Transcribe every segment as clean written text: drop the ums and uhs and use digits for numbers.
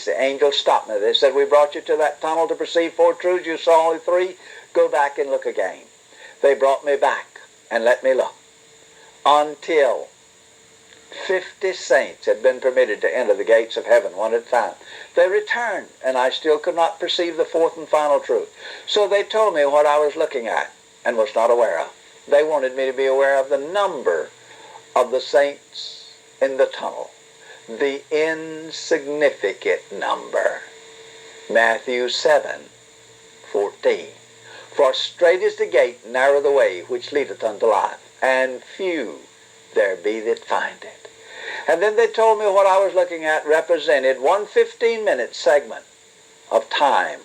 The angels stopped me. They said, we brought you to that tunnel to perceive four truths. You saw only three. Go back and look again. They brought me back and let me look until 50 saints had been permitted to enter the gates of heaven one at a time. They returned, and I still could not perceive the fourth and final truth. So they told me what I was looking at and was not aware of. They wanted me to be aware of the number of the saints in the tunnel, the insignificant number. Matthew 7:14. For straight is the gate, narrow the way, which leadeth unto life, and few there be that find it. And then they told me what I was looking at represented one 15-minute segment of time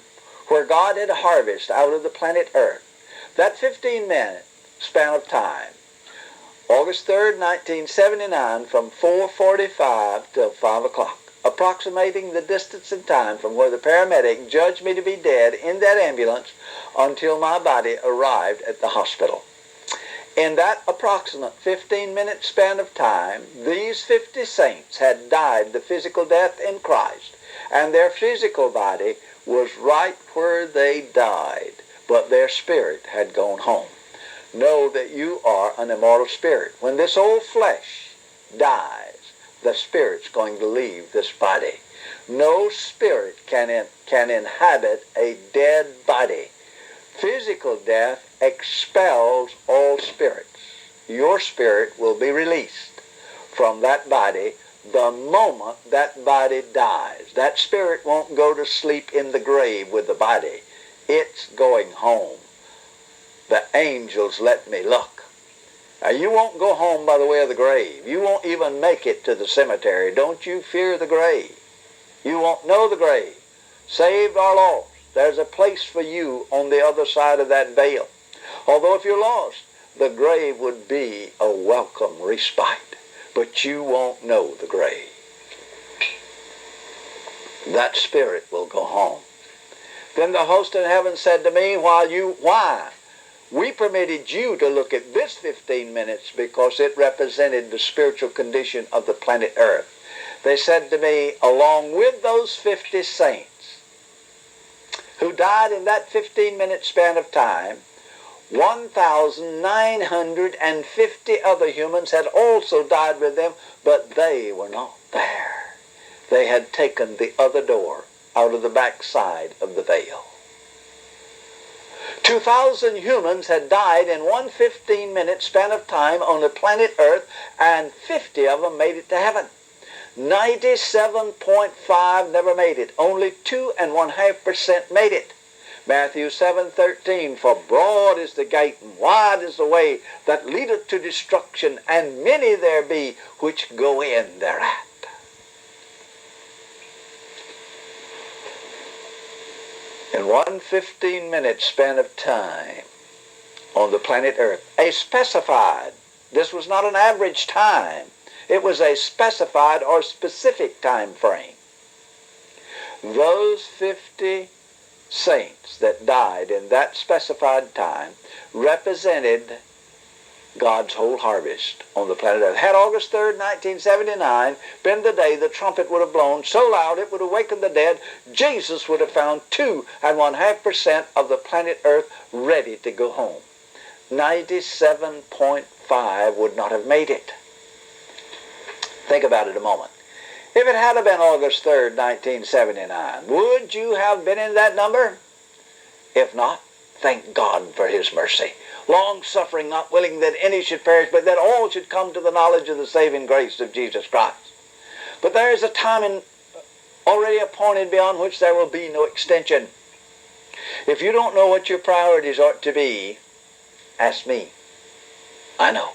where God had harvested out of the planet Earth. That 15-minute span of time, August 3rd, 1979, from 4:45 till 5 o'clock, approximating the distance and time from where the paramedic judged me to be dead in that ambulance until my body arrived at the hospital. In that approximate 15-minute span of time, these 50 saints had died the physical death in Christ, and their physical body was right where they died, but their spirit had gone home. Know that you are an immortal spirit. When this old flesh dies, the spirit's going to leave this body. No spirit can inhabit a dead body. Physical death expels all spirits. Your spirit will be released from that body the moment that body dies. That spirit won't go to sleep in the grave with the body. It's going home. The angels let me look. Now, you won't go home by the way of the grave. You won't even make it to the cemetery. Don't you fear the grave. You won't know the grave. Saved or lost, there's a place for you on the other side of that veil. Although if you're lost, the grave would be a welcome respite. But you won't know the grave. That spirit will go home. Then the host in heaven said to me, why? We permitted you to look at this 15 minutes because it represented the spiritual condition of the planet Earth. They said to me, along with those 50 saints who died in that 15-minute span of time, 1,950 other humans had also died with them, but they were not there. They had taken the other door out of the backside of the veil. 2,000 humans had died in one 15-minute span of time on the planet Earth, and 50 of them made it to heaven. 97.5 never made it. Only 2.5% made it. Matthew 7:13, for broad is the gate and wide is the way that leadeth to destruction, and many there be which go in thereat. In one 15-minute span of time on the planet Earth, a specified, this was not an average time, it was a specified or specific time frame. Those 50 saints that died in that specified time represented God's whole harvest on the planet Earth. Had August 3rd, 1979 been the day the trumpet would have blown so loud it would awaken the dead, Jesus would have found 2.5% of the planet Earth ready to go home. 97.5 would not have made it. Think about it a moment. If it had been August 3rd, 1979, would you have been in that number? If not, thank God for His mercy. Long-suffering, not willing that any should perish, but that all should come to the knowledge of the saving grace of Jesus Christ. But there is a time already appointed beyond which there will be no extension. If you don't know what your priorities ought to be, ask me. I know.